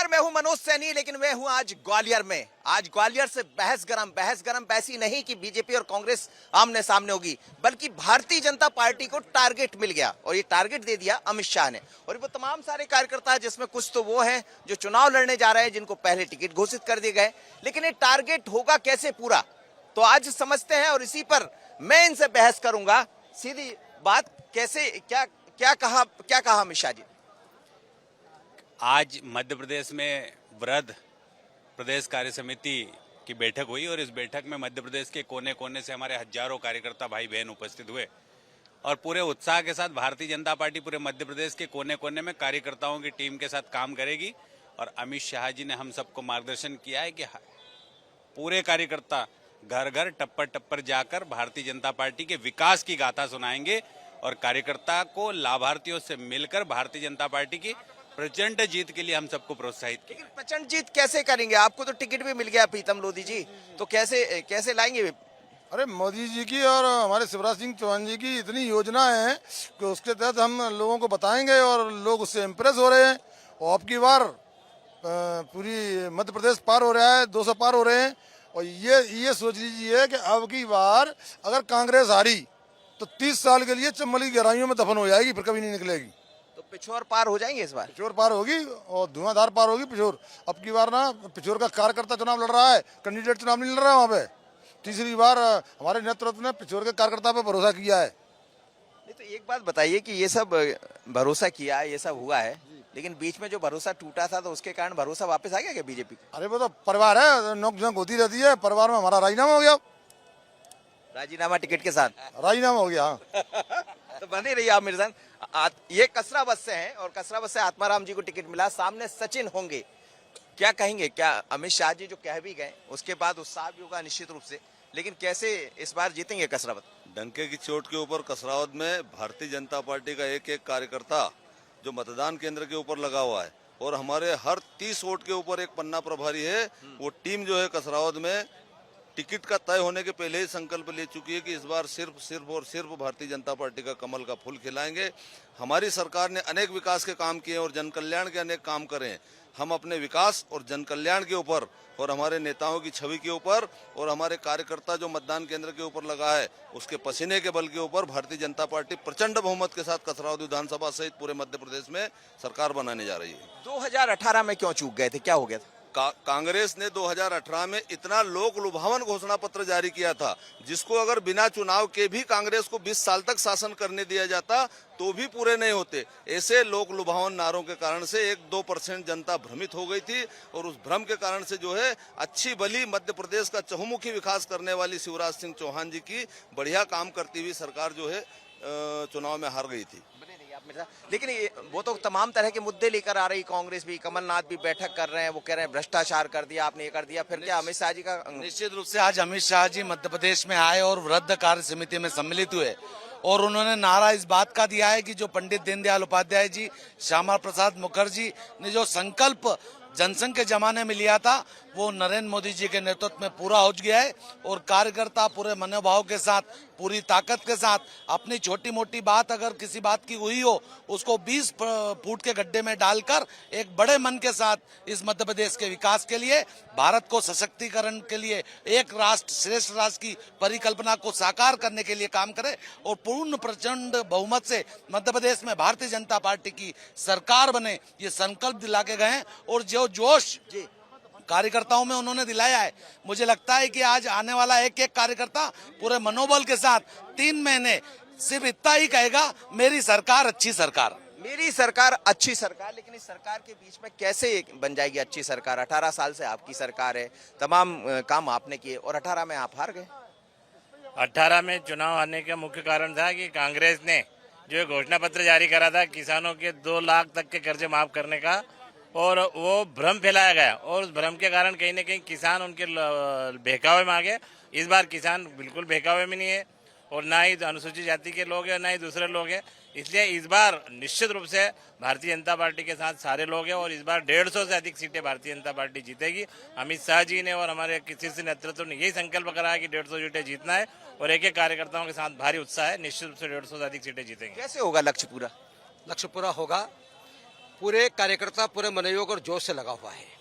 नमस्कार, मैं हूं मनोज सैनी, लेकिन मैं हूं आज ग्वालियर में। आज ग्वालियर से बहस गरम वैसी नहीं कि बीजेपी और कांग्रेस आमने सामने होगी, बल्कि भारतीय जनता पार्टी को टारगेट मिल गया और ये टारगेट दे दिया अमित शाह ने। और वो तमाम सारे कार्यकर्ता हैं, जिसमें कुछ तो वो हैं जो चुनाव लड़ने जा रहे हैं, जिनको पहले टिकट घोषित कर दिए गए। लेकिन ये टारगेट होगा कैसे पूरा, तो आज समझते हैं और इसी पर मैं इनसे बहस करूंगा। सीधी बात, कैसे क्या कहा अमित शाह जी? आज मध्य प्रदेश में वृहद प्रदेश कार्य समिति की बैठक हुई और इस बैठक में मध्य प्रदेश के कोने कोने से हमारे हजारों कार्यकर्ता भाई बहन उपस्थित हुए और पूरे उत्साह के साथ भारतीय जनता पार्टी पूरे मध्य प्रदेश के कोने कोने में कार्यकर्ताओं की टीम के साथ काम करेगी। और अमित शाह जी ने हम सबको मार्गदर्शन किया है कि पूरे कार्यकर्ता घर घर टप्पर टप्पर जाकर भारतीय जनता पार्टी के विकास की गाथा सुनाएंगे और कार्यकर्ता को लाभार्थियों से मिलकर भारतीय जनता पार्टी की प्रचंड जीत के लिए हम सबको प्रोत्साहित किया। लेकिन प्रचंड जीत कैसे करेंगे? आपको तो टिकट भी मिल गया प्रीतम लोधी जी, तो कैसे लाएंगे? अरे मोदी जी की और हमारे शिवराज सिंह चौहान जी की इतनी योजना है कि उसके तहत हम लोगों को बताएंगे और लोग उससे इम्प्रेस हो रहे हैं। और अब की बार पूरी मध्य प्रदेश पार हो रहा है, 200 पार हो रहे हैं। और ये सोच लीजिए कि अब की बार अगर कांग्रेस हारी तो 30 साल के लिए चम्बल की गहराइयों में दफन हो जाएगी, फिर कभी नहीं निकलेगी। तो पिछोर पार हो जाएंगे इस बार? पिछोर पार होगी और धुआंधार पार होगी पिछोर। अब की बार ना पिछोर का कार्यकर्ता चुनाव लड़ रहा है, कैंडिडेट चुनाव नहीं लड़ रहा है वहाँ पे। तीसरी बार हमारे नेतृत्व ने पिछोर के कार्यकर्ता पे भरोसा किया है। नहीं तो एक बात बताइए कि ये सब भरोसा किया है, ये सब हुआ है, लेकिन बीच में जो भरोसा टूटा था तो उसके कारण भरोसा वापस आ गया क्या बीजेपी का? अरे वो तो परिवार है, नोक-झोंक होती रहती है। परिवार में हमारा राजीनामा हो गया। राजीनामा टिकट के साथ राजीनामा हो गया। तो बने रहिए आप मेरे साथ। ये कसरा बस से हैं और कसरा बस से आत्माराम जी को टिकट मिला, सामने सचिन होंगे। क्या कहेंगे? क्या अमित शाह जी जो कह भी गए उसके बाद उत्साह भी होगा निश्चित रूप से, लेकिन कैसे इस बार जीतेंगे कसरावत? डंके की चोट के ऊपर कसरावत में भारतीय जनता पार्टी का एक एक कार्यकर्ता जो मतदान केंद्र के ऊपर लगा हुआ है और हमारे हर 30 वोट के ऊपर एक पन्ना प्रभारी है। वो टीम जो है कसरावत में टिकट का तय होने के पहले ही संकल्प ले चुकी है कि इस बार सिर्फ भारतीय जनता पार्टी का कमल का फूल खिलाएंगे। हमारी सरकार ने अनेक विकास के काम किए और जन कल्याण के अनेक काम करे हैं। हम अपने विकास और जन कल्याण के ऊपर और हमारे नेताओं की छवि के ऊपर और हमारे कार्यकर्ता जो मतदान केंद्र के ऊपर लगा है उसके पसीने के बल के ऊपर भारतीय जनता पार्टी प्रचंड बहुमत के साथ कसरावत विधानसभा सहित पूरे मध्य प्रदेश में सरकार बनाने जा रही है। 2018 में क्यों चूक गए थे, क्या हो गया था? कांग्रेस ने 2018 में इतना लोक लुभावन घोषणा पत्र जारी किया था जिसको अगर बिना चुनाव के भी कांग्रेस को 20 साल तक शासन करने दिया जाता तो भी पूरे नहीं होते। ऐसे लोक लुभावन नारों के कारण से 1-2% जनता भ्रमित हो गई थी और उस भ्रम के कारण से जो है अच्छी भली मध्य प्रदेश का चहुमुखी विकास करने वाली शिवराज सिंह चौहान जी की बढ़िया काम करती हुई सरकार जो है चुनाव में हार गई थी। लेकिन वो तो तमाम तरह के मुद्दे लेकर आ रही कांग्रेस भी, कमलनाथ भी बैठक कर रहे हैं, वो कह रहे हैं भ्रष्टाचार कर दिया आपने, ये कर दिया। फिर क्या अमित शाह जी का? निश्चित रूप से आज अमित शाह जी मध्य प्रदेश में आए और वृहद कार्य समिति में सम्मिलित हुए और उन्होंने नारा इस बात का दिया है कि जो पंडित दीनदयाल उपाध्याय जी, श्यामा प्रसाद मुखर्जी ने जो संकल्प जनसंघ के जमाने में लिया था वो नरेंद्र मोदी जी के नेतृत्व में पूरा हो गया है। और कार्यकर्ता पूरे मनोभाव के साथ, पूरी ताकत के साथ अपनी छोटी मोटी बात अगर किसी बात की हुई हो उसको 20 फुट के गड्ढे में डालकर एक बड़े मन के साथ इस मध्य प्रदेश के विकास के लिए, भारत को सशक्तिकरण के लिए, एक राष्ट्र श्रेष्ठ राष्ट्र की परिकल्पना को साकार करने के लिए काम करे और पूर्ण प्रचंड बहुमत से मध्य प्रदेश में भारतीय जनता पार्टी की सरकार बने, ये संकल्प दिला के गए। और जो जोश कार्यकर्ताओं में उन्होंने दिलाया है, मुझे लगता है कि आज आने वाला एक एक कार्यकर्ता पूरे मनोबल के साथ 3 महीने सिर्फ इतना ही कहेगा, मेरी सरकार अच्छी सरकार, मेरी सरकार अच्छी सरकार। लेकिन इस सरकार के बीच में कैसे बन जाएगी अच्छी सरकार? 18 साल से आपकी सरकार है, तमाम काम आपने किए और 18 में आप हार गए। 18 में चुनाव हारने का मुख्य कारण था कि कांग्रेस ने जो घोषणा पत्र जारी करा था किसानों के 2 लाख तक के कर्जे माफ करने का, और वो भ्रम फैलाया गया और उस भ्रम के कारण कहीं न कहीं किसान उनके बहकावे में आ गए। इस बार किसान बिल्कुल बहकावे में नहीं है और ना ही अनुसूचित जाति के लोग हैं ना ही दूसरे लोग हैं। इसलिए इस बार निश्चित रूप से भारतीय जनता पार्टी के साथ सारे लोग हैं और इस बार 150 से अधिक सीटें भारतीय जनता पार्टी जीतेगी। अमित शाह जी ने और हमारे किसी नेतृत्व ने यही संकल्प करा है कि 150 सीटें जीतना है और एक एक कार्यकर्ताओं के साथ भारी उत्साह है। निश्चित रूप से 150 से अधिक सीटें जीतेंगे। कैसे होगा लक्ष्य पूरा? लक्ष्य पूरा होगा। पूरे कार्यकर्ता पूरे मनोयोग और जोश से लगा हुआ है।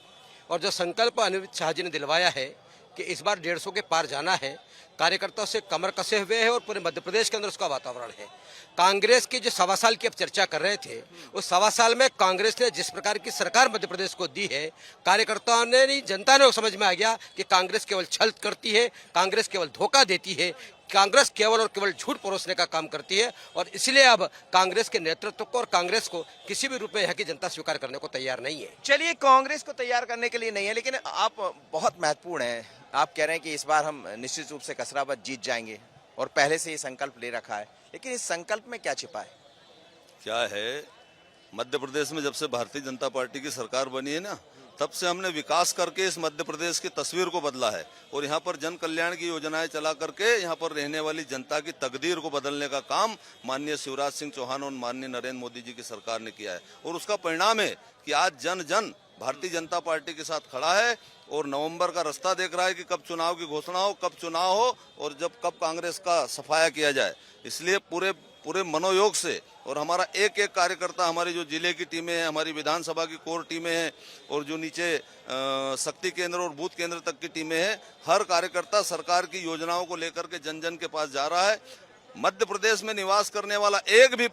और जो संकल्प अमित शाह जी ने दिलवाया है कि इस बार 150 के पार जाना है, कार्यकर्ताओं से कमर कसे हुए है और पूरे मध्य प्रदेश के अंदर उसका वातावरण है। कांग्रेस की जो 1.25 साल की अब चर्चा कर रहे थे, उस 1.25 साल में कांग्रेस ने जिस प्रकार की सरकार मध्य प्रदेश को दी है, कार्यकर्ताओं ने नहीं, जनता ने समझ में आ गया कि कांग्रेस केवल छल करती है, कांग्रेस केवल धोखा देती है, कांग्रेस केवल और केवल झूठ परोसने का काम करती है। और इसलिए अब कांग्रेस के नेतृत्व को और कांग्रेस को किसी भी रूप में यहाँ की जनता स्वीकार करने को तैयार नहीं है। चलिए, कांग्रेस को तैयार करने के लिए नहीं है, लेकिन आप बहुत महत्वपूर्ण है, आप कह रहे हैं कि इस बार हम निश्चित रूप से कसरावत जीत जाएंगे और पहले से ये संकल्प ले रखा है, लेकिन इस संकल्प में क्या छिपा है? क्या है, मध्य प्रदेश में जब से भारतीय जनता पार्टी की सरकार बनी है ना, तब से हमने विकास करके इस मध्य प्रदेश की तस्वीर को बदला है और यहाँ पर जन कल्याण की योजनाएं चला करके यहाँ पर रहने वाली जनता की तकदीर को बदलने का काम माननीय शिवराज सिंह चौहान और माननीय नरेंद्र मोदी जी की सरकार ने किया है। और उसका परिणाम है कि आज जन जन भारतीय जनता पार्टी के साथ खड़ा है और नवंबर का रास्ता देख रहा है कि कब चुनाव की घोषणा हो, कब चुनाव हो और जब कब कांग्रेस का सफाया किया जाए। इसलिए पूरे मनोयोग से और हमारा एक एक कार्यकर्ता, हमारी जो जिले की टीमें हैं, हमारी विधानसभा की कोर टीमें हैं और जो नीचे शक्ति केंद्र और बूथ केंद्र तक की टीमें हैं, हर कार्यकर्ता सरकार की योजनाओं को लेकर के जन जन के पास जा रहा है। मध्य प्रदेश में निवास करने वाला एक भी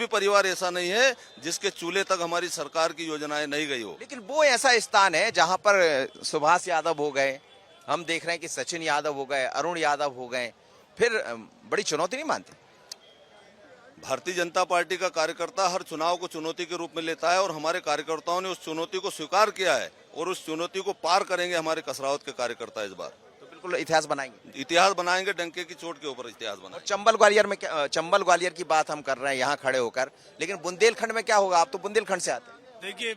परिवार ऐसा नहीं है जिसके चूल्हे तक हमारी सरकार की योजनाएं नहीं गई हो। लेकिन वो ऐसा स्थान है जहां पर सुभाष यादव हो गए, हम देख रहे हैं कि सचिन यादव हो गए, अरुण यादव हो गए, फिर बड़ी चुनौती नहीं मानते? भारतीय जनता पार्टी का कार्यकर्ता हर चुनाव को चुनौती के रूप में लेता है और हमारे कार्यकर्ताओं ने उस चुनौती को स्वीकार किया है और उस चुनौती को पार करेंगे हमारे कसरावत के कार्यकर्ता इस बार। तो बिल्कुल इतिहास बनाएंगे, डंके की चोट के ऊपर इतिहास बनाएंगे। चंबल ग्वालियर की बात हम कर रहे हैं यहाँ खड़े होकर, लेकिन बुंदेलखंड में क्या होगा? आप तो बुंदेलखंड से आते हैं। देखिए,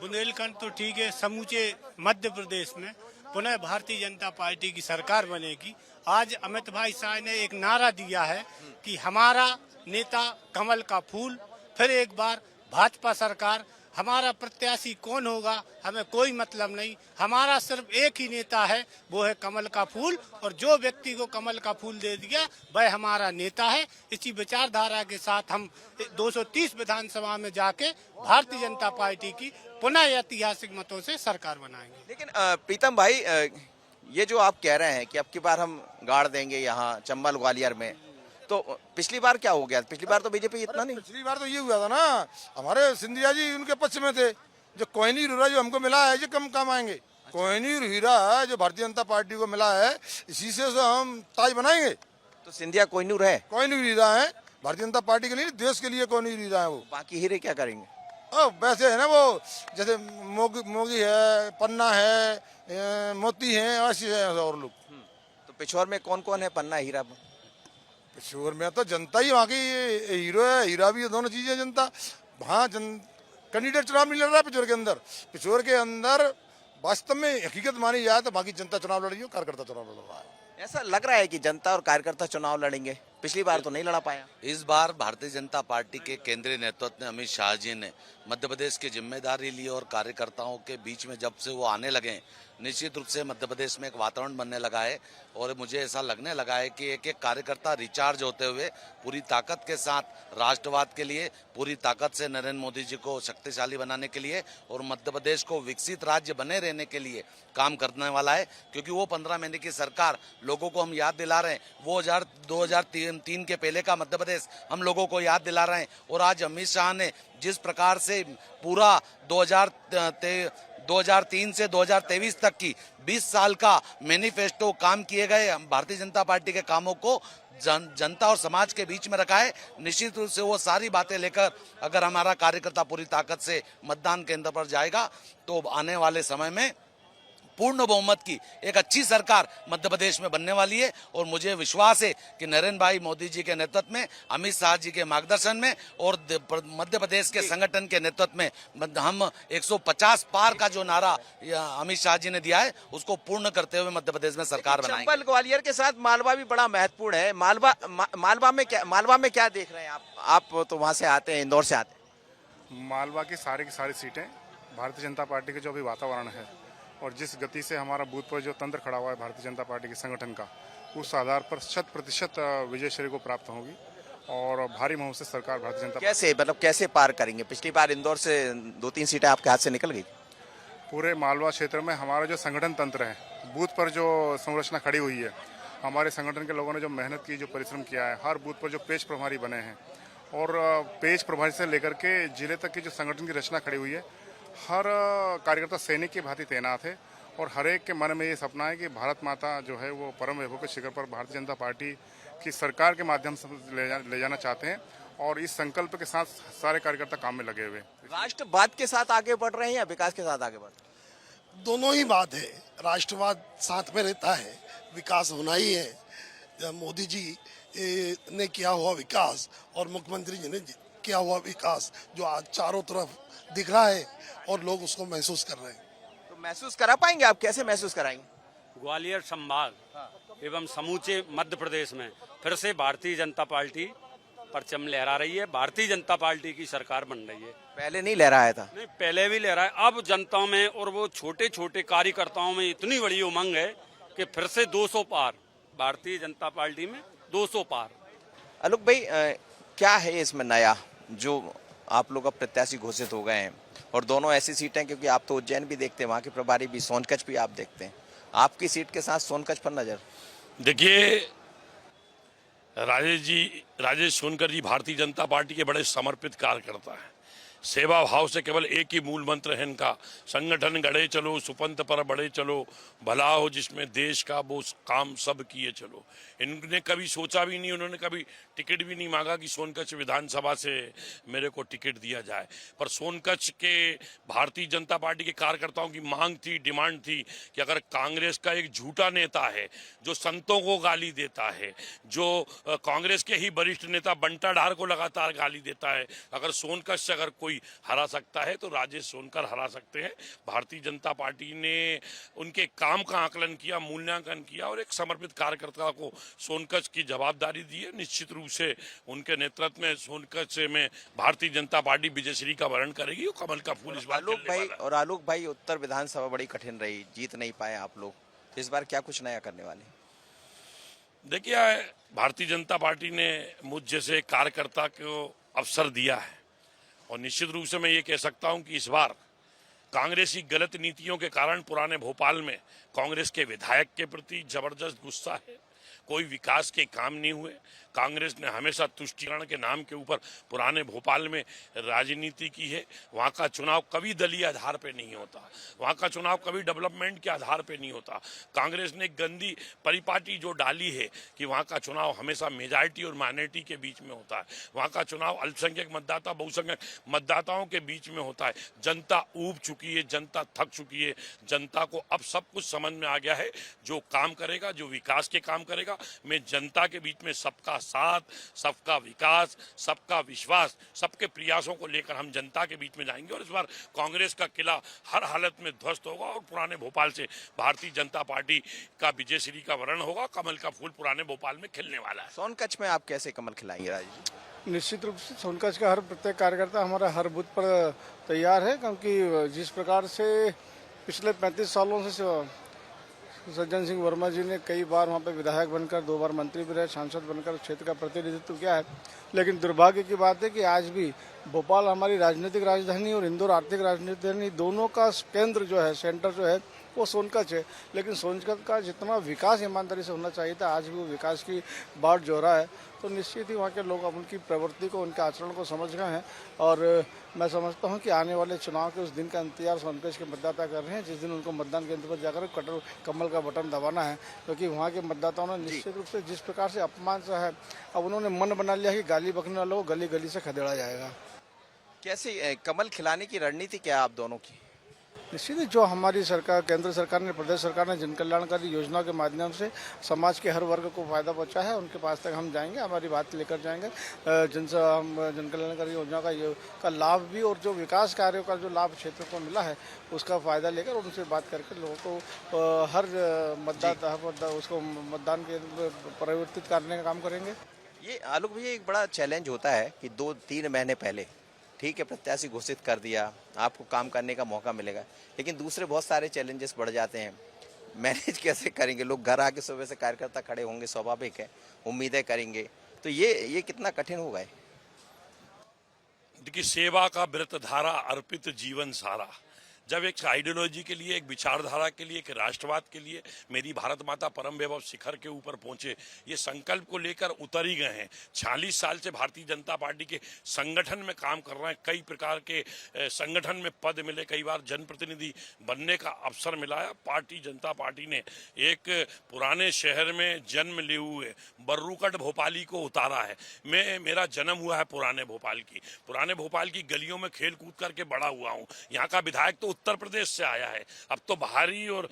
बुंदेलखंड तो ठीक है, समूचे मध्य प्रदेश में पुनः भारतीय जनता पार्टी की सरकार बनेगी। आज अमित भाई शाह ने एक नारा दिया है कि हमारा नेता कमल का फूल, फिर एक बार भाजपा सरकार, हमारा प्रत्याशी कौन होगा हमें कोई मतलब नहीं, हमारा सिर्फ एक ही नेता है, वो है कमल का फूल, और जो व्यक्ति को कमल का फूल दे दिया वह हमारा नेता है। इसी विचारधारा के साथ हम 230 विधानसभा में जाके भारतीय जनता पार्टी की पुनः ऐतिहासिक मतों से सरकार बनाएंगे। लेकिन प्रीतम भाई, ये जो आप कह रहे हैं कि अब की बार हम गाड़ देंगे यहाँ चंबल ग्वालियर में, तो पिछली बार क्या हो गया? पिछली बार तो बीजेपी इतना नहीं। पिछली बार तो ये हुआ था ना, हमारे सिंधिया जी उनके पक्ष में थे। जो कोहिनूर हीरा जो हमको मिला है, ये कम काम आएंगे। कोहिनूर हीरा जो भारतीय जनता पार्टी को मिला है, इसी से हम ताज बनाएंगे। तो सिंधिया कोहिनूर है, कोहिनूर हीरा है, भारतीय जनता पार्टी के लिए, देश के लिए कोहिनूर हीरा है वो। बाकी हीरे क्या करेंगे? वैसे है ना, वो जैसे मोगी है, पन्ना है, मोती है, ऐसे है और लोग। तो पिछोर में कौन कौन है पन्ना हीरा? पिछोर में तो जनता ही वहाँ की हीरो है, हीरा भी है, दोनों चीजें जनता। वहाँ कैंडिडेट चुनाव नहीं लड़ रहा है पिछोर के अंदर। पिछोर के अंदर वास्तव में हकीकत मानी जाए तो बाकी जनता चुनाव लड़ रही है, कार्यकर्ता चुनाव लड़ रहा है। ऐसा लग रहा है कि जनता और कार्यकर्ता चुनाव लड़ेंगे, पिछली बार तो नहीं लड़ा पाया। इस बार भारतीय जनता पार्टी के केंद्रीय नेतृत्व ने, अमित शाह जी ने मध्य प्रदेश की जिम्मेदारी ली और कार्यकर्ताओं के बीच में जब से वो आने लगे, निश्चित रूप से मध्य प्रदेश में एक वातावरण बनने लगा है और मुझे ऐसा लगने लगा है कि एक एक कार्यकर्ता रिचार्ज होते हुए पूरी ताकत के साथ राष्ट्रवाद के लिए, पूरी ताकत से नरेंद्र मोदी जी को शक्तिशाली बनाने के लिए और मध्य प्रदेश को विकसित राज्य बने रहने के लिए काम करने वाला है। क्योंकि वो 15 महीने की सरकार लोगों को हम याद दिला रहे हैं, वो 2003 के पहले का मध्य प्रदेश हम लोगों को याद दिला रहे हैं। और आज अमित शाह ने जिस प्रकार से पूरा 2003 से 2023 तक की 20 साल का मैनिफेस्टो काम किए गए भारतीय जनता पार्टी के कामों को जनता और समाज के बीच में रखा है। निश्चित रूप से वो सारी बातें लेकर अगर हमारा कार्यकर्ता पूरी ताकत से मतदान केंद्र पर जाएगा तो आने वाले समय में पूर्ण बहुमत की एक अच्छी सरकार मध्य प्रदेश में बनने वाली है। और मुझे विश्वास है कि नरेंद्र भाई मोदी जी के नेतृत्व में, अमित शाह जी के मार्गदर्शन में और मध्य प्रदेश के संगठन के नेतृत्व में हम 150 पार का जो नारा अमित शाह जी ने दिया है उसको पूर्ण करते हुए मध्य प्रदेश में सरकार बनाएंगे। चंबल ग्वालियर के साथ मालवा भी बड़ा महत्वपूर्ण है। मालवा में क्या देख रहे हैं आप तो वहां से आते हैं, इंदौर से आते हैं। मालवा की सारी सीटें भारतीय जनता पार्टी के जो अभी वातावरण है और जिस गति से हमारा बूथ पर जो तंत्र खड़ा हुआ है भारतीय जनता पार्टी के संगठन का, उस आधार पर 100% विजय श्री को प्राप्त होगी। और भारी महत्व से सरकार भारतीय जनता कैसे, मतलब कैसे पार करेंगे? पिछली बार इंदौर से 2-3 सीटें आपके हाथ से निकल गई। पूरे मालवा क्षेत्र में हमारा जो संगठन तंत्र है, बूथ पर जो संरचना खड़ी हुई है, हमारे संगठन के लोगों ने जो मेहनत की, जो परिश्रम किया है, हर बूथ पर जो पेज प्रभारी बने हैं और पेज प्रभारी से लेकर के जिले तक की जो संगठन की रचना खड़ी हुई है, हर कार्यकर्ता सैनिक की भांति तैनात है और हर एक के मन में ये सपना है कि भारत माता जो है वो परम वैभव के शिखर पर भारतीय जनता पार्टी की सरकार के माध्यम से ले जाना चाहते हैं और इस संकल्प के साथ सारे कार्यकर्ता काम में लगे हुए हैं। राष्ट्रवाद के साथ आगे बढ़ रहे हैं या विकास के साथ आगे बढ़ रहे हैं? दोनों ही बात है। राष्ट्रवाद साथ में रहता है, विकास होना ही है। मोदी जी ने किया हुआ विकास और मुख्यमंत्री जी ने किया हुआ विकास जो आज चारों तरफ दिख रहा है और लोग उसको महसूस कर रहे हैं। तो महसूस करा पाएंगे आप? कैसे महसूस कराएंगे? ग्वालियर संभाग एवं समूचे मध्य प्रदेश में फिर से भारतीय जनता पार्टी परचम लहरा रही है। भारतीय जनता पार्टी की सरकार बन रही है। पहले नहीं लहराया था? नहीं, पहले भी लहरा है। अब जनता में और वो छोटे छोटे कार्यकर्ताओं में इतनी बड़ी उमंग है कि फिर से 200 पार, भारतीय जनता पार्टी में 200 पार। आलोक भाई, क्या है इसमें नया जो आप लोग अब प्रत्याशी घोषित हो गए हैं और दोनों ऐसी सीटें, क्योंकि आप तो उज्जैन भी देखते हैं, वहाँ के प्रभारी भी, सोनकच्छ भी आप देखते हैं, आपकी सीट के साथ सोनकच्छ पर नजर? देखिए, राजेश सोनकर जी भारतीय जनता पार्टी के बड़े समर्पित कार्यकर्ता हैं। सेवा भाव से केवल एक ही मूल मंत्र है इनका, संगठन गढ़े चलो, सुपंथ पर बढ़े चलो, भला हो जिसमें देश का वो काम सब किए चलो। इन्होंने कभी सोचा भी नहीं, उन्होंने कभी टिकट भी नहीं मांगा कि सोनकच्छ विधानसभा से मेरे को टिकट दिया जाए। पर सोनकच्छ के भारतीय जनता पार्टी के कार्यकर्ताओं की मांग थी, डिमांड थी कि अगर कांग्रेस का एक झूठा नेता है जो संतों को गाली देता है, जो कांग्रेस के ही वरिष्ठ नेता बंटा ढार को लगातार गाली देता है, अगर सोनकच्छ से अगर कोई हरा सकता है तो राजेश सोनकर हरा सकते हैं। भारतीय जनता पार्टी ने उनके काम का आकलन किया, मूल्यांकन किया और एक समर्पित कार्यकर्ता को सोनकच्छ की जवाबदारी दी है। निश्चित रूप से उनके नेतृत्व में सोनकच्छ में भारतीय जनता पार्टी विजयश्री का वर्ण करेगी और कमल का फूल इस बार आलोक भाई, उत्तर विधानसभा बड़ी कठिन रही, जीत नहीं पाए आप लोग, इस बार क्या कुछ नया करने वाले? देखिए, भारतीय जनता पार्टी ने मुझ जैसे कार्यकर्ता को अवसर दिया है और निश्चित रूप से मैं ये कह सकता हूं कि इस बार कांग्रेस की गलत नीतियों के कारण पुराने भोपाल में कांग्रेस के विधायक के प्रति जबरदस्त गुस्सा है। कोई विकास के काम नहीं हुए। कांग्रेस ने हमेशा तुष्टीकरण के नाम के ऊपर पुराने भोपाल में राजनीति की है। वहाँ का चुनाव कभी दलीय आधार पे नहीं होता, वहाँ का चुनाव कभी डेवलपमेंट के आधार पे नहीं होता। कांग्रेस ने गंदी परिपाटी जो डाली है कि वहाँ का चुनाव हमेशा मेजॉरिटी और माइनॉरिटी के बीच में होता है, वहाँ का चुनाव अल्पसंख्यक मतदाता बहुसंख्यक मतदाताओं के बीच में होता है। जनता ऊब चुकी है, जनता थक चुकी है। जनता को अब सब कुछ समझ में आ गया है। जो काम करेगा, जो विकास के काम करेगा, मैं जनता के बीच में सबका साथ, सबका विकास, सबका विश्वास, सबके प्रयासों को लेकर हम जनता के बीच में जाएंगे और इस बार कांग्रेस का किला हर हालत में ध्वस्त होगा और पुराने भोपाल से भारतीय जनता पार्टी का विजयश्री का वर्ण होगा। कमल का फूल पुराने भोपाल में खिलने वाला है। सोनकच्छ में आप कैसे कमल खिलाएंगे राजेश? निश्चित रूप से सोनकच्छ का हर प्रत्येक कार्यकर्ता हमारा हर बूथ पर तैयार है, क्योंकि जिस प्रकार से पिछले 35 सालों से सज्जन सिंह वर्मा जी ने कई बार वहाँ पे विधायक बनकर, 2 बार मंत्री भी रहे, सांसद बनकर क्षेत्र का प्रतिनिधित्व किया है। लेकिन दुर्भाग्य की बात है कि आज भी भोपाल हमारी राजनीतिक राजधानी और इंदौर आर्थिक राजधानी, दोनों का केंद्र जो है, सेंटर जो है, वो सोनकच्छ है। लेकिन सोनकच्छ का जितना विकास ईमानदारी से होना चाहिए था, आज भी वो विकास की बाट जोरा है। तो निश्चित ही वहाँ के लोग अब उनकी प्रवृत्ति को, उनके आचरण को समझ गए हैं और मैं समझता हूँ कि आने वाले चुनाव के उस दिन का इंतजार सोनकच्छ के मतदाता कर रहे हैं, जिस दिन उनको मतदान केंद्र पर जाकर कमल का बटन दबाना है। क्योंकि वहाँ के मतदाताओं ने निश्चित रूप से जिस प्रकार से अपमान सा है, अब उन्होंने मन बना लिया कि गाली बकने वालों को गली गली से खदेड़ा जाएगा। कैसे कमल खिलाने की रणनीति क्या है आप दोनों की? निश्चित ही जो हमारी सरकार, केंद्र सरकार ने, प्रदेश सरकार ने जन कल्याणकारी योजना के माध्यम से समाज के हर वर्ग को फायदा पहुंचा है, उनके पास तक हम जाएंगे, हमारी बात लेकर जाएंगे। हम जन कल्याणकारी योजना का लाभ भी और जो विकास कार्यों का जो लाभ क्षेत्र को मिला है उसका फायदा लेकर उनसे बात करके लोगों को हर मतदाता उसको मतदान के परिवर्तित करने का काम करेंगे। ये आलोक भैया, एक बड़ा चैलेंज होता है कि 2-3 महीने पहले ठीक है प्रत्याशी घोषित कर दिया, आपको काम करने का मौका मिलेगा, लेकिन दूसरे बहुत सारे चैलेंजेस बढ़ जाते हैं। मैनेज कैसे करेंगे? लोग घर आके सुबह से कार्यकर्ता खड़े होंगे, स्वाभाविक है, उम्मीदें करेंगे, तो ये कितना कठिन होगा? देखिए, सेवा का व्रत धारा अर्पित जीवन सारा। जब एक आइडियोलॉजी के लिए, एक विचारधारा के लिए, एक राष्ट्रवाद के लिए मेरी भारत माता परम वैभव शिखर के ऊपर पहुंचे, ये संकल्प को लेकर उतर ही गए हैं। 46 साल से भारतीय जनता पार्टी के संगठन में काम कर रहे हैं। कई प्रकार के संगठन में पद मिले, कई बार जनप्रतिनिधि बनने का अवसर मिला है। भारतीय जनता पार्टी ने एक पुराने शहर में जन्म लिए हुए बर्रुकट भोपाली को उतारा है। मेरा जन्म हुआ है पुराने भोपाल की गलियों में खेल कूद करके बड़ा हुआ हूँ। यहाँ का विधायक तो उत्तर प्रदेश से आया है। अब तो बाहरी और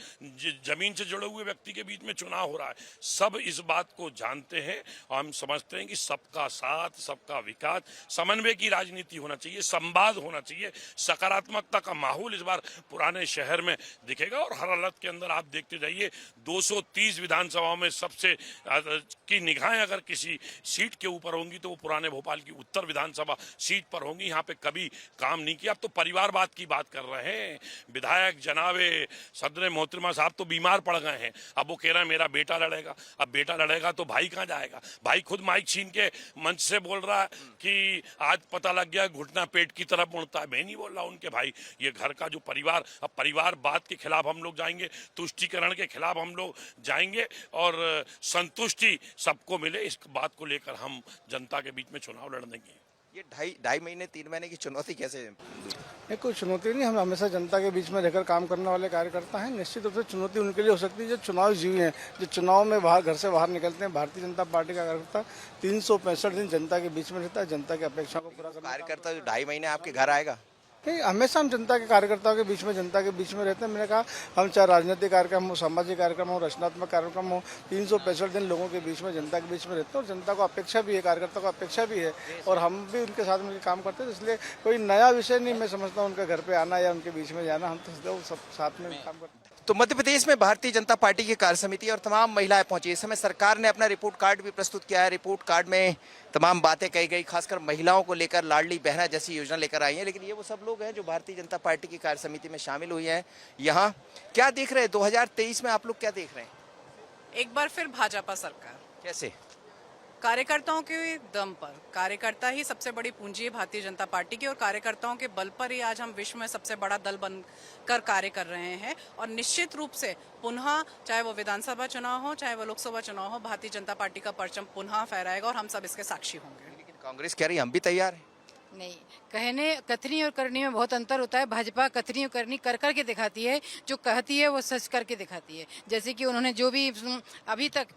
जमीन से जुड़े हुए व्यक्ति के बीच में चुनाव हो रहा है। सब इस बात को जानते हैं और हम समझते हैं कि सबका साथ, सबका विकास, समन्वय की राजनीति होना चाहिए, संवाद होना चाहिए। सकारात्मकता का माहौल इस बार पुराने शहर में दिखेगा और हर हालत के अंदर आप देखते जाइए 230 विधानसभाओं में सबसे की निगाहें अगर किसी सीट के ऊपर होंगी तो वो पुराने भोपाल की उत्तर विधानसभा सीट पर होंगी। यहाँ पे कभी काम नहीं किया। अब तो परिवारवाद की बात कर रहे हैं। विधायक जनाबे सदर मोहतरमा साहब तो बीमार पड़ गए हैं। अब वो कह रहे हैं मेरा बेटा लड़ेगा। अब बेटा लड़ेगा तो भाई कहाँ जाएगा? भाई खुद माइक छीन के मंच से बोल रहा है कि आज पता लग गया घुटना पेट की तरफ मुड़ता है। मैं नहीं बोल रहा उनके भाई, ये घर का जो परिवार, अब परिवारवाद के खिलाफ हम लोग जाएंगे, तुष्टीकरण के खिलाफ हम लोग जाएंगे और संतुष्टि सबको मिले, इस बात को लेकर हम जनता के बीच में चुनाव लड़ेंगे। ये ढाई महीने 3 महीने की चुनौती कैसे? नहीं, कोई चुनौती नहीं। हम हमेशा जनता के बीच में रहकर काम करने वाले कार्यकर्ता हैं। निश्चित रूप से चुनौती उनके लिए हो सकती है जो चुनाव जीवी हैं, जो चुनाव में घर से बाहर निकलते हैं। भारतीय जनता पार्टी का कार्यकर्ता 365 दिन जनता के बीच में रहता है, जनता की अपेक्षा को पूरा करना। कार्यकर्ता जो 2.5 महीने आपके घर आएगा? नहीं, हमेशा हम जनता के कार्यकर्ताओं के बीच में, जनता के बीच में रहते हैं। मैंने कहा हम चाहे राजनीतिक कार्यक्रम हो, सामाजिक कार्यक्रम हो, रचनात्मक कार्यक्रम हो, 365 दिन लोगों के बीच में, जनता के बीच में रहते हैं। और जनता को अपेक्षा भी है, कार्यकर्ता को अपेक्षा भी है और हम भी उनके साथ मिलकर काम करते हैं। इसलिए कोई नया विषय नहीं मैं समझता उनके घर पे आना या उनके बीच में जाना। हम तो सब साथ में काम करते हैं। तो मध्य प्रदेश में भारतीय जनता पार्टी की कार्य समिति और तमाम महिलाएं पहुंची। इस समय सरकार ने अपना रिपोर्ट कार्ड भी प्रस्तुत किया है। रिपोर्ट कार्ड में तमाम बातें कही गई, खासकर महिलाओं को लेकर लाडली बहना जैसी योजना लेकर आई है। लेकिन ये वो सब लोग हैं जो भारतीय जनता पार्टी की कार्य समिति में शामिल हुई हैं। यहाँ क्या देख रहे हैं 2023 में? आप लोग क्या देख रहे हैं? एक बार फिर भाजपा सरकार। कैसे? कार्यकर्ताओं के दम पर। कार्यकर्ता ही सबसे बड़ी पूंजी है भारतीय जनता पार्टी की और कार्यकर्ताओं के बल पर ही आज हम विश्व में सबसे बड़ा दल बनकर कार्य कर रहे हैं। और निश्चित रूप से पुनः, चाहे वो विधानसभा चुनाव हो, चाहे वो लोकसभा चुनाव हो, भारतीय जनता पार्टी का परचम पुनः फहराएगा और हम सब इसके साक्षी होंगे। लेकिन कांग्रेस कह रही हम भी तैयार हैं। नहीं, कथनी और करनी में बहुत अंतर होता है। भाजपा कथनी और करनी कर करके दिखाती है, जो कहती है वो सच करके दिखाती है। जैसे कि उन्होंने जो भी अभी तक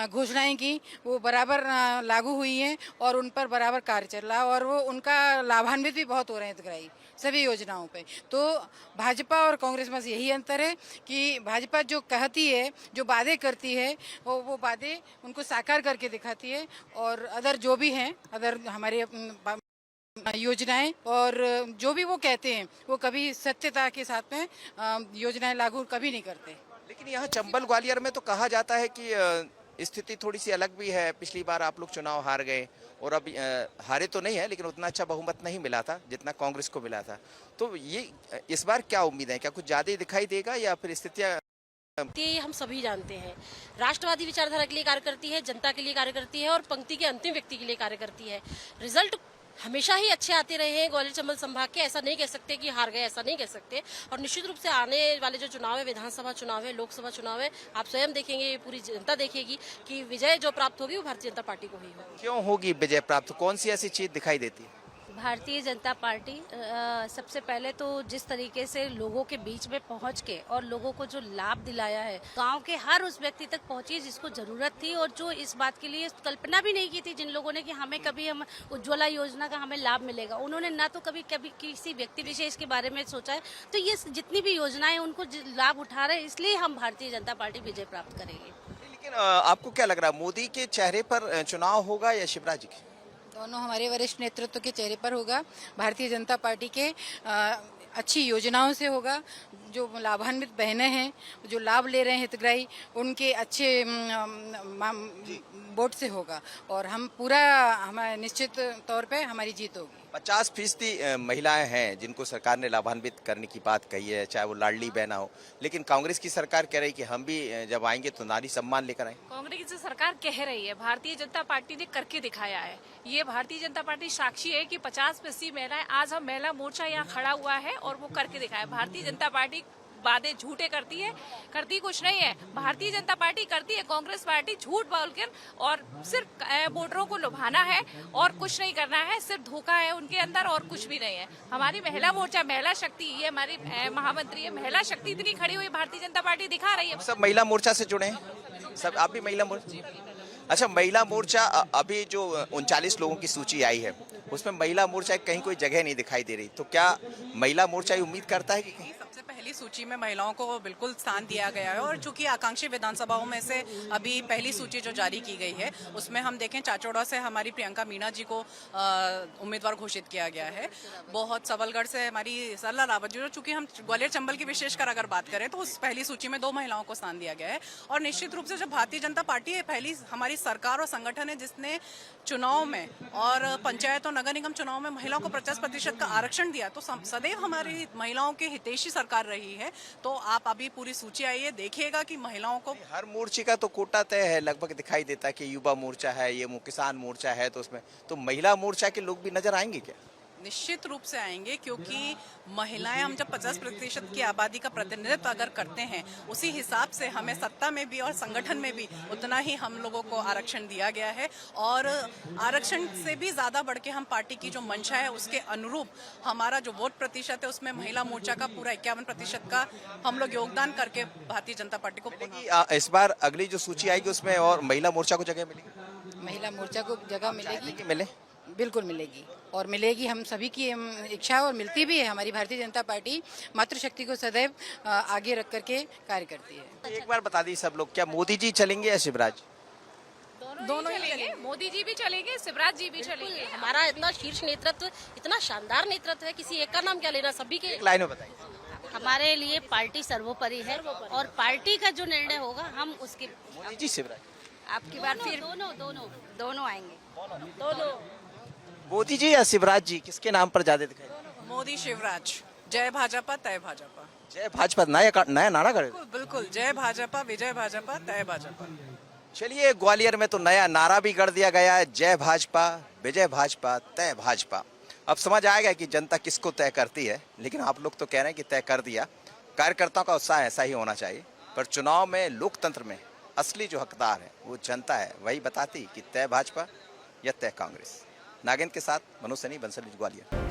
घोषणाएं की वो बराबर लागू हुई हैं और उन पर बराबर कार्य चल रहा है और वो उनका लाभान्वित भी बहुत हो रहे हैं हितग्राही सभी योजनाओं पे। तो भाजपा और कांग्रेस में यही अंतर है कि भाजपा जो कहती है, जो वादे करती है, वो वादे उनको साकार करके दिखाती है और अदर जो भी हैं, अदर हमारे योजनाएं और जो भी वो कहते हैं वो कभी सत्यता के साथ में योजनाएं लागू कभी नहीं करते। लेकिन यहाँ चंबल ग्वालियर में तो कहा जाता है कि स्थिति थोड़ी सी अलग भी है। पिछली बार आप लोग चुनाव हार गए और अब हारे तो नहीं है लेकिन उतना अच्छा बहुमत नहीं मिला था जितना कांग्रेस को मिला था। तो ये इस बार क्या उम्मीद है? क्या कुछ ज्यादा दिखाई देगा या फिर स्थितियाँ? ये हम सभी जानते हैं, राष्ट्रवादी विचारधारा के लिए कार्य करती है, जनता के लिए कार्य करती है और पंक्ति के अंतिम व्यक्ति के लिए कार्य करती है। रिजल्ट हमेशा ही अच्छे आते रहे हैं ग्वालियर चंबल संभाग के। ऐसा नहीं कह सकते कि हार गए, ऐसा नहीं कह सकते। और निश्चित रूप से आने वाले जो चुनाव है, विधानसभा चुनाव है, लोकसभा चुनाव है, आप स्वयं देखेंगे, ये पूरी जनता देखेगी कि विजय जो प्राप्त होगी वो भारतीय जनता पार्टी को ही होगी। क्यों होगी विजय प्राप्त? कौन सी ऐसी चीज दिखाई देती है? भारतीय जनता पार्टी सबसे पहले तो जिस तरीके से लोगों के बीच में पहुंच के और लोगों को जो लाभ दिलाया है, गांव के हर उस व्यक्ति तक पहुंची जिसको जरूरत थी और जो इस बात के लिए कल्पना भी नहीं की थी, जिन लोगों ने कि हमें कभी हम उज्ज्वला योजना का हमें लाभ मिलेगा, उन्होंने ना तो कभी किसी व्यक्ति विशेष के बारे में सोचा है। तो ये जितनी भी योजनाएं उनको लाभ उठा रहे हैं, इसलिए हम भारतीय जनता पार्टी विजय प्राप्त करेंगे। लेकिन आपको क्या लग रहा है, मोदी के चेहरे पर चुनाव होगा या शिवराज जी के? दोनों हमारे वरिष्ठ नेतृत्व के चेहरे पर होगा। भारतीय जनता पार्टी के अच्छी योजनाओं से होगा। जो लाभान्वित बहनें हैं, जो लाभ ले रहे हैं हितग्राही, उनके अच्छे वोट से होगा और हम पूरा हमारे निश्चित तौर पे हमारी जीत होगी। 50% महिलाएं हैं जिनको सरकार ने लाभान्वित करने की बात कही है, चाहे वो लाडली बहना हो, लेकिन कांग्रेस की सरकार कह रही कि हम भी जब आएंगे तो नारी सम्मान लेकर आए। कांग्रेस की सरकार कह रही है, भारतीय जनता पार्टी ने करके दिखाया है। ये भारतीय जनता पार्टी साक्षी है कि 50% महिलाएं, आज हम महिला मोर्चा यहाँ खड़ा हुआ है और वो करके दिखाया। भारतीय जनता पार्टी वादे झूठे करती है, करती कुछ नहीं है। भारतीय जनता पार्टी करती है, कांग्रेस पार्टी झूठ बोलकर और सिर्फ वोटरों को लुभाना है और कुछ नहीं करना है, सिर्फ धोखा है उनके अंदर और कुछ भी नहीं है। हमारी महिला मोर्चा, महिला शक्ति, ये हमारी महामंत्री है, महिला शक्ति इतनी खड़ी हुई भारतीय जनता पार्टी दिखा रही है। सब महिला मोर्चा से जुड़े हैं, सब आप भी महिला मोर्चा? अच्छा, महिला मोर्चा अभी जो 39 लोगों की सूची आई है उसमें महिला मोर्चा की कहीं कोई जगह नहीं दिखाई दे रही, तो क्या महिला मोर्चा ये उम्मीद करता है कि कहीं सबसे पहली सूची में महिलाओं को बिल्कुल स्थान दिया गया है और चूंकि आकांक्षी विधानसभाओं में से अभी पहली सूची जो जारी की गई है उसमें हम देखें चाचौड़ा से हमारी प्रियंका मीणा जी को उम्मीदवार घोषित किया गया है। बहुत सबलगढ़ से हमारी सरला रावत जी, चूंकि हम ग्वालियर चंबल की विशेषकर अगर बात करें तो उस पहली सूची में 2 महिलाओं को स्थान दिया गया है। और निश्चित रूप से जब भारतीय जनता पार्टी है, पहली हमारी सरकार और संगठन है जिसने चुनाव में और पंचायत और नगर निगम चुनाव में महिलाओं को 50% का आरक्षण दिया, तो सदैव हमारी महिलाओं के हितैषी सरकार रही है। तो आप अभी पूरी सूची आई है, देखिएगा कि महिलाओं को हर मोर्चे का तो कोटा तय है, लगभग दिखाई देता है कि युवा मोर्चा है, ये किसान मोर्चा है, तो उसमें तो महिला मोर्चा के लोग भी नजर आएंगे क्या? निश्चित रूप से आएंगे, क्योंकि महिलाएं, हम जब 50% की आबादी का प्रतिनिधित्व अगर करते हैं उसी हिसाब से हमें सत्ता में भी और संगठन में भी उतना ही हम लोगों को आरक्षण दिया गया है। और आरक्षण से भी ज्यादा बढ़ के हम पार्टी की जो मंशा है उसके अनुरूप हमारा जो वोट प्रतिशत है उसमें महिला मोर्चा का पूरा 51% का हम लोग योगदान करके भारतीय जनता पार्टी को इस बार अगली जो सूची आएगी उसमें और महिला मोर्चा को जगह मिलेगी? महिला मोर्चा को जगह मिलेगी, मिले बिल्कुल मिलेगी और मिलेगी। हम सभी की इच्छा है और मिलती भी है। हमारी भारतीय जनता पार्टी मातृशक्ति को सदैव आगे रख करके कार्य करती है। एक बार बता दी सब लोग, क्या मोदी जी चलेंगे या शिवराज? दोनों ही चलेंगे, मोदी जी भी चलेंगे, शिवराज जी भी चलेंगे। हमारा इतना शीर्ष नेतृत्व, इतना शानदार नेतृत्व है, किसी एक का नाम क्या लेना, सभी के एक लाइन में बताइए। हमारे लिए पार्टी सर्वोपरि है और पार्टी का जो निर्णय होगा हम उसके। मोदी जी शिवराज? आपकी बार फिर दोनों आएंगे। दोनों मोदी जी या शिवराज जी, किसके नाम पर ज्यादा दिखाई? मोदी शिवराज। जय भाजपा तय भाजपा। जय भाजपा, नया नारा करे। बिल्कुल, जय भाजपा, विजय भाजपा, तय भाजपा। चलिए, ग्वालियर में तो नया नारा भी गढ़ दिया गया है, जय भाजपा, विजय भाजपा, तय भाजपा। अब समझ आएगा कि जनता किसको तय करती है, लेकिन आप लोग तो कह रहे हैं कि तय कर दिया। कार्यकर्ताओं का उत्साह ऐसा ही होना चाहिए, पर चुनाव में, लोकतंत्र में असली जो हकदार है वो जनता है, वही बताती कि तय भाजपा या तय कांग्रेस। नागेंद्र के साथ मनोज सनी, बंसल, ग्वालियर।